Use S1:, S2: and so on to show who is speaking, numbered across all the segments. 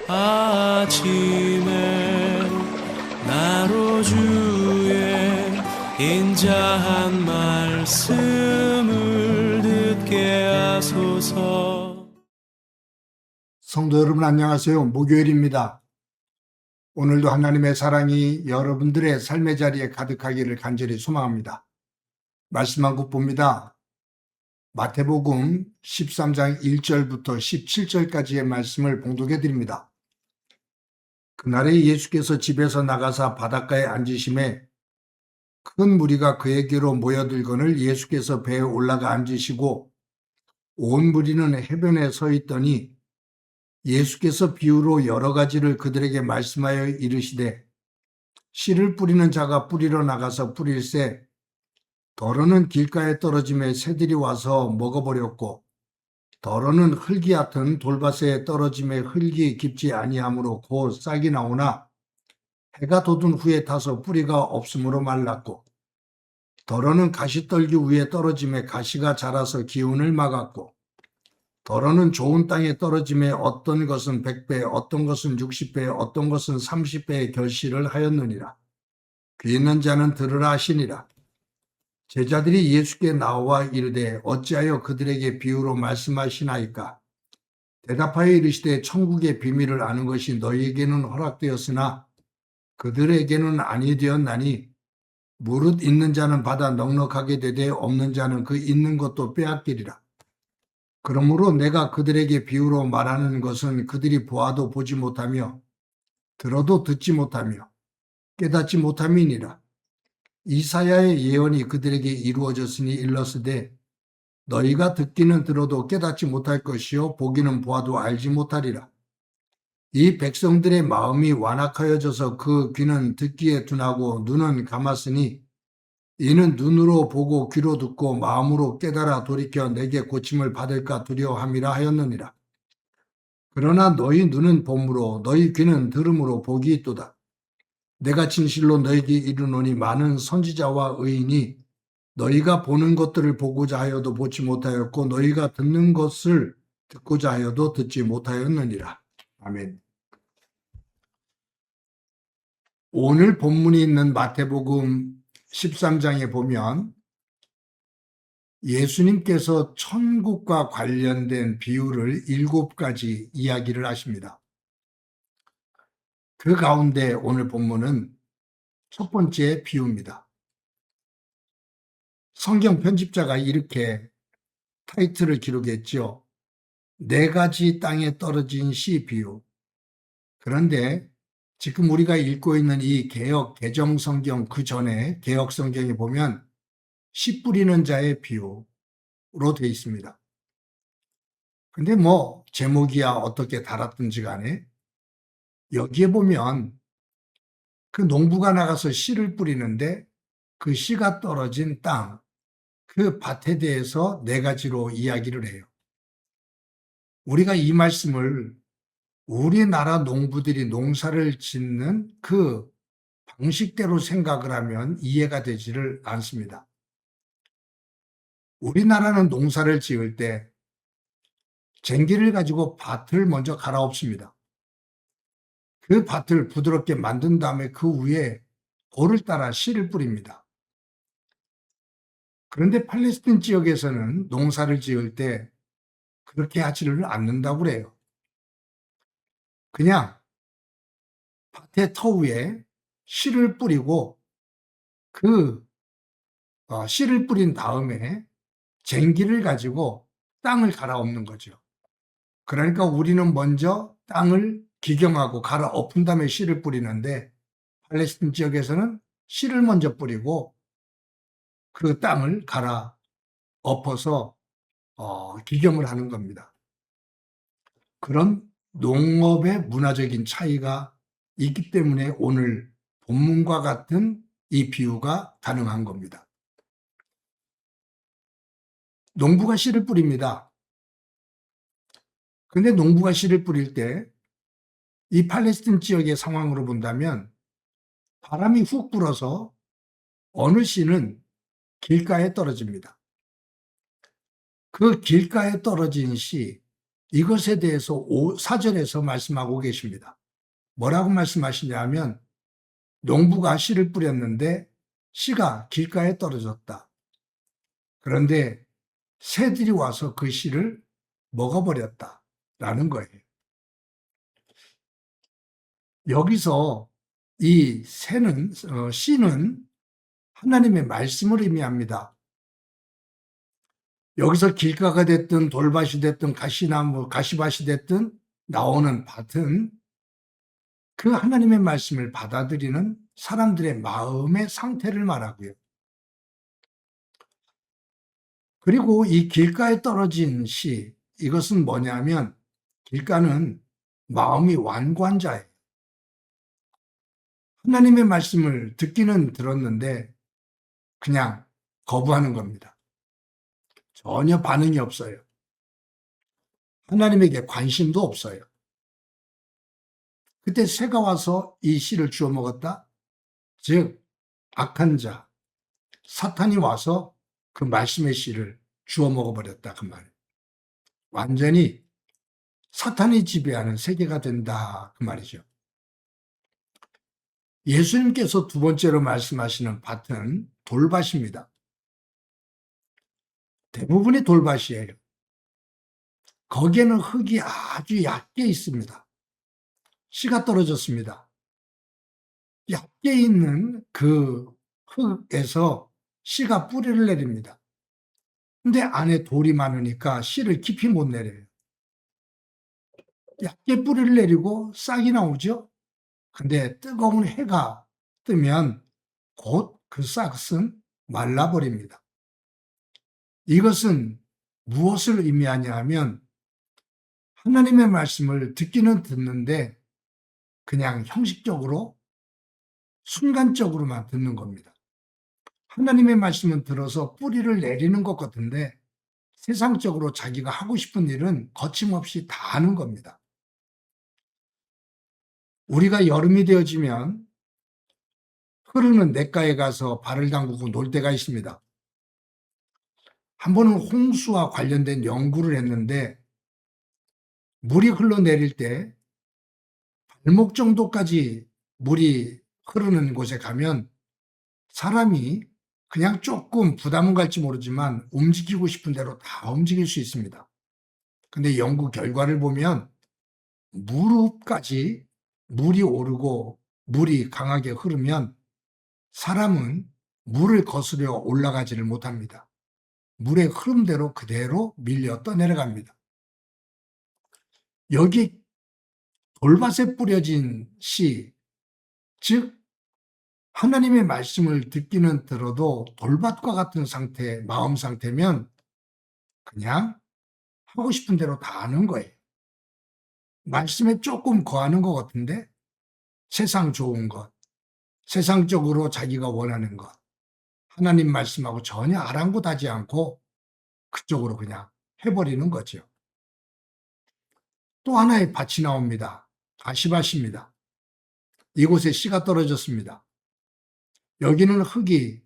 S1: 아침에 나로 주의 인자한 말씀을 듣게 하소서.
S2: 성도 여러분 안녕하세요. 목요일입니다. 오늘도 하나님의 사랑이 여러분들의 삶의 자리에 가득하기를 간절히 소망합니다. 말씀 한 국 봅니다. 마태복음 13장 1절부터 17절까지의 말씀을 봉독해 드립니다. 그날에 예수께서 집에서 나가사 바닷가에 앉으심에 큰 무리가 그에게로 모여들거늘 예수께서 배에 올라가 앉으시고 온 무리는 해변에 서 있더니 예수께서 비유로 여러 가지를 그들에게 말씀하여 이르시되 씨를 뿌리는 자가 뿌리러 나가서 뿌릴새 더러는 길가에 떨어짐에 새들이 와서 먹어버렸고 더러는 흙이 얕은 돌밭에 떨어짐에 흙이 깊지 아니하므로 곧 싹이 나오나 해가 돋은 후에 타서 뿌리가 없으므로 말랐고 더러는 가시떨기 위에 떨어짐에 가시가 자라서 기운을 막았고 더러는 좋은 땅에 떨어짐에 어떤 것은 100배, 어떤 것은 60배, 어떤 것은 30배의 결실을 하였느니라. 귀 있는 자는 들으라 하시니라. 제자들이 예수께 나와 이르되 어찌하여 그들에게 비유로 말씀하시나이까? 대답하여 이르시되 천국의 비밀을 아는 것이 너희에게는 허락되었으나 그들에게는 아니 되었나니 무릇 있는 자는 받아 넉넉하게 되되 없는 자는 그 있는 것도 빼앗기리라. 그러므로 내가 그들에게 비유로 말하는 것은 그들이 보아도 보지 못하며 들어도 듣지 못하며 깨닫지 못함이니라. 이사야의 예언이 그들에게 이루어졌으니 일렀으되 너희가 듣기는 들어도 깨닫지 못할 것이요 보기는 보아도 알지 못하리라. 이 백성들의 마음이 완악하여져서 그 귀는 듣기에 둔하고 눈은 감았으니 이는 눈으로 보고 귀로 듣고 마음으로 깨달아 돌이켜 내게 고침을 받을까 두려워함이라 하였느니라. 그러나 너희 눈은 봄으로 너희 귀는 들음으로 복이 있도다. 내가 진실로 너희에게 이르노니 많은 선지자와 의인이 너희가 보는 것들을 보고자 하여도 보지 못하였고 너희가 듣는 것을 듣고자 하여도 듣지 못하였느니라. 아멘. 오늘 본문이 있는 마태복음 13장에 보면 예수님께서 천국과 관련된 비유를 7가지 이야기를 하십니다. 그 가운데 오늘 본문은 첫 번째 비유입니다. 성경 편집자가 이렇게 타이틀을 기록했죠. 4가지 땅에 떨어진 씨 비유. 그런데 지금 우리가 읽고 있는 이 개정 성경 그 전에 개역 성경에 보면 씨 뿌리는 자의 비유로 되어 있습니다. 근데 제목이야 어떻게 달았든지 간에 여기에 보면 그 농부가 나가서 씨를 뿌리는데 그 씨가 떨어진 땅, 그 밭에 대해서 4가지로 이야기를 해요. 우리가 이 말씀을 우리나라 농부들이 농사를 짓는 그 방식대로 생각을 하면 이해가 되지를 않습니다. 우리나라는 농사를 지을 때 쟁기를 가지고 밭을 먼저 갈아엎습니다. 그 밭을 부드럽게 만든 다음에 그 위에 돌을 따라 씨를 뿌립니다. 그런데 팔레스틴 지역에서는 농사를 지을 때 그렇게 하지를 않는다고 그래요. 그냥 밭의 터 위에 씨를 뿌리고 그 씨를 뿌린 다음에 쟁기를 가지고 땅을 갈아엎는 거죠. 그러니까 우리는 먼저 땅을 기경하고 갈아엎은 다음에 씨를 뿌리는데 팔레스틴 지역에서는 씨를 먼저 뿌리고 그 땅을 갈아엎어서 기경을 하는 겁니다. 그런 농업의 문화적인 차이가 있기 때문에 오늘 본문과 같은 이 비유가 가능한 겁니다. 농부가 씨를 뿌립니다. 근데 농부가 씨를 뿌릴 때 이 팔레스틴 지역의 상황으로 본다면 바람이 훅 불어서 어느 씨는 길가에 떨어집니다. 그 길가에 떨어진 씨, 이것에 대해서 4절에서 말씀하고 계십니다. 뭐라고 말씀하시냐면 농부가 씨를 뿌렸는데 씨가 길가에 떨어졌다. 그런데 새들이 와서 그 씨를 먹어버렸다라는 거예요. 여기서 이 씨는 하나님의 말씀을 의미합니다. 여기서 길가가 됐든 돌밭이 됐든 가시나무, 가시밭이 됐든 나오는 밭은 그 하나님의 말씀을 받아들이는 사람들의 마음의 상태를 말하고요. 그리고 이 길가에 떨어진 씨, 이것은 뭐냐면 길가는 마음이 완고한 자예요. 하나님의 말씀을 듣기는 들었는데 그냥 거부하는 겁니다. 전혀 반응이 없어요. 하나님에게 관심도 없어요. 그때 새가 와서 이 씨를 주워 먹었다? 즉, 악한 자, 사탄이 와서 그 말씀의 씨를 주워 먹어버렸다. 그 말이에요. 완전히 사탄이 지배하는 세계가 된다. 그 말이죠. 예수님께서 두 번째로 말씀하시는 밭은 돌밭입니다. 대부분이 돌밭이에요. 거기에는 흙이 아주 얕게 있습니다. 씨가 떨어졌습니다. 얕게 있는 그 흙에서 씨가 뿌리를 내립니다. 근데 안에 돌이 많으니까 씨를 깊이 못 내려요. 얕게 뿌리를 내리고 싹이 나오죠? 근데 뜨거운 해가 뜨면 곧 그 싹은 말라버립니다. 이것은 무엇을 의미하냐 하면 하나님의 말씀을 듣기는 듣는데 그냥 형식적으로 순간적으로만 듣는 겁니다. 하나님의 말씀은 들어서 뿌리를 내리는 것 같은데 세상적으로 자기가 하고 싶은 일은 거침없이 다 하는 겁니다. 우리가 여름이 되어지면 흐르는 냇가에 가서 발을 담그고 놀 때가 있습니다. 한 번은 홍수와 관련된 연구를 했는데 물이 흘러내릴 때 발목 정도까지 물이 흐르는 곳에 가면 사람이 그냥 조금 부담은 갈지 모르지만 움직이고 싶은 대로 다 움직일 수 있습니다. 근데 연구 결과를 보면 무릎까지 물이 오르고 물이 강하게 흐르면 사람은 물을 거스려 올라가지를 못합니다. 물의 흐름대로 그대로 밀려 떠내려갑니다. 여기 돌밭에 뿌려진 씨, 즉 하나님의 말씀을 듣기는 들어도 돌밭과 같은 상태, 마음 상태면 그냥 하고 싶은 대로 다 하는 거예요. 말씀에 조금 거하는 것 같은데 세상 좋은 것, 세상적으로 자기가 원하는 것, 하나님 말씀하고 전혀 아랑곳하지 않고 그쪽으로 그냥 해버리는 거죠. 또 하나의 밭이 나옵니다. 가시밭입니다. 이곳에 씨가 떨어졌습니다. 여기는 흙이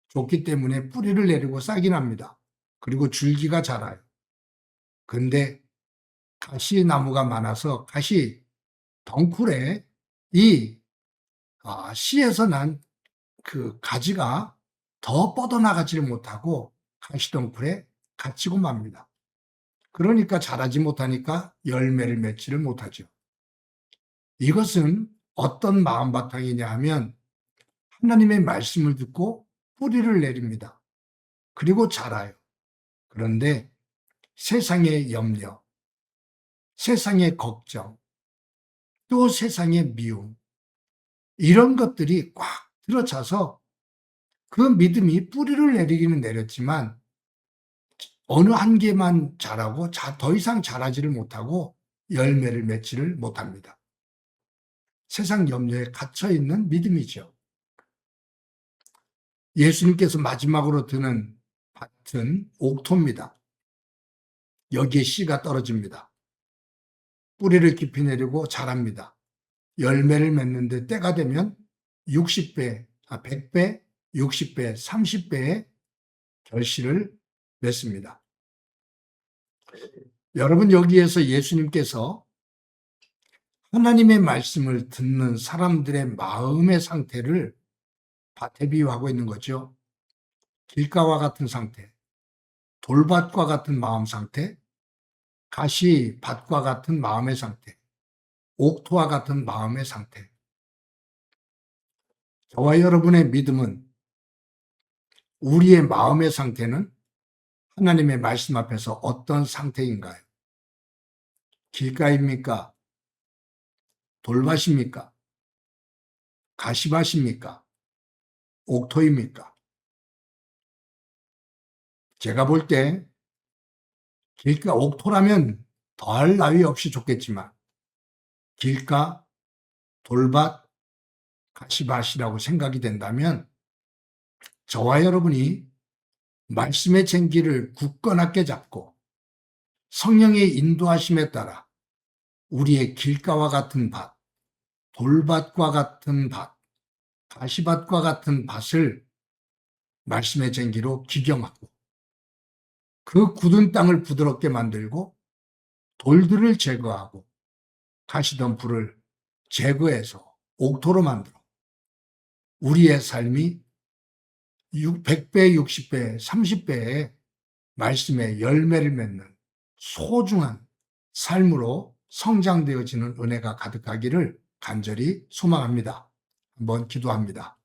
S2: 좋기 때문에 뿌리를 내리고 싹이 납니다. 그리고 줄기가 자라요. 근데 가시나무가 많아서 가시 덩굴에 이 씨에서 난 그 가지가 더 뻗어나가지를 못하고 가시덩굴에 갇히고 맙니다. 그러니까 자라지 못하니까 열매를 맺지를 못하죠. 이것은 어떤 마음바탕이냐 하면 하나님의 말씀을 듣고 뿌리를 내립니다. 그리고 자라요. 그런데 세상의 염려, 세상의 걱정, 또 세상의 미움, 이런 것들이 꽉 들어차서 그 믿음이 뿌리를 내리기는 내렸지만 어느 한계만 자라고 더 이상 자라지를 못하고 열매를 맺지를 못합니다. 세상 염려에 갇혀 있는 믿음이죠. 예수님께서 마지막으로 드는 밭은 옥토입니다. 여기에 씨가 떨어집니다. 뿌리를 깊이 내리고 자랍니다. 열매를 맺는데 때가 되면 60배, 100배, 60배, 30배의 결실을 맺습니다. 여러분, 여기에서 예수님께서 하나님의 말씀을 듣는 사람들의 마음의 상태를 밭에 비유하고 있는 거죠. 길가와 같은 상태, 돌밭과 같은 마음 상태, 가시밭과 같은 마음의 상태, 옥토와 같은 마음의 상태. 저와 여러분의 믿음은, 우리의 마음의 상태는 하나님의 말씀 앞에서 어떤 상태인가요? 길가입니까? 돌밭입니까? 가시밭입니까? 옥토입니까? 제가 볼 때 길가 옥토라면 더할 나위 없이 좋겠지만, 길가, 돌밭, 가시밭이라고 생각이 된다면 저와 여러분이 말씀의 쟁기를 굳건하게 잡고 성령의 인도하심에 따라 우리의 길가와 같은 밭, 돌밭과 같은 밭, 가시밭과 같은 밭을 말씀의 쟁기로 기경하고 그 굳은 땅을 부드럽게 만들고 돌들을 제거하고 가시덤불을 제거해서 옥토로 만들어 우리의 삶이 100배, 60배, 30배의 말씀의 열매를 맺는 소중한 삶으로 성장되어지는 은혜가 가득하기를 간절히 소망합니다. 한번 기도합니다.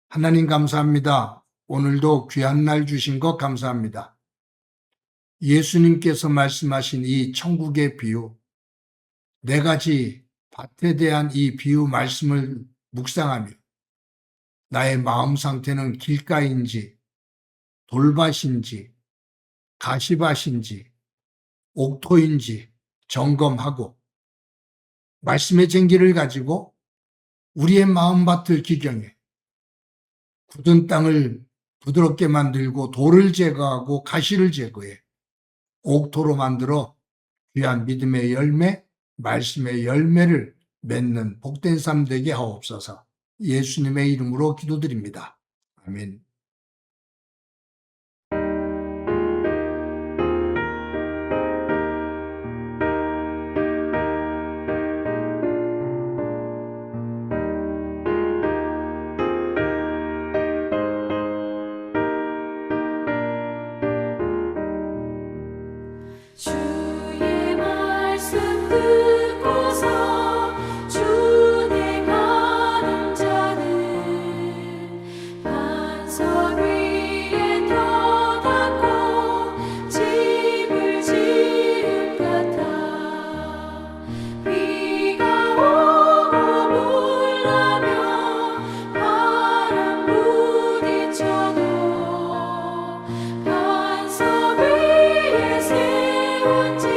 S2: 하나님, 감사합니다. 오늘도 귀한 날 주신 것 감사합니다. 예수님께서 말씀하신 이 천국의 비유, 네 가지 밭에 대한 이 비유 말씀을 묵상하며 나의 마음 상태는 길가인지 돌밭인지 가시밭인지 옥토인지 점검하고 말씀의 쟁기를 가지고 우리의 마음밭을 기경해 굳은 땅을 부드럽게 만들고 돌을 제거하고 가시를 제거해 옥토로 만들어 귀한 믿음의 열매, 말씀의 열매를 맺는 복된 삶 되게 하옵소서. 예수님의 이름으로 기도드립니다. 아멘.
S3: 주의 말씀 듣고서 주내 가는 자는 반석 위에 터닫고 집을 지은 같아 비가 오고 물나며 바람 부딪혀도 반석 위에 세운 집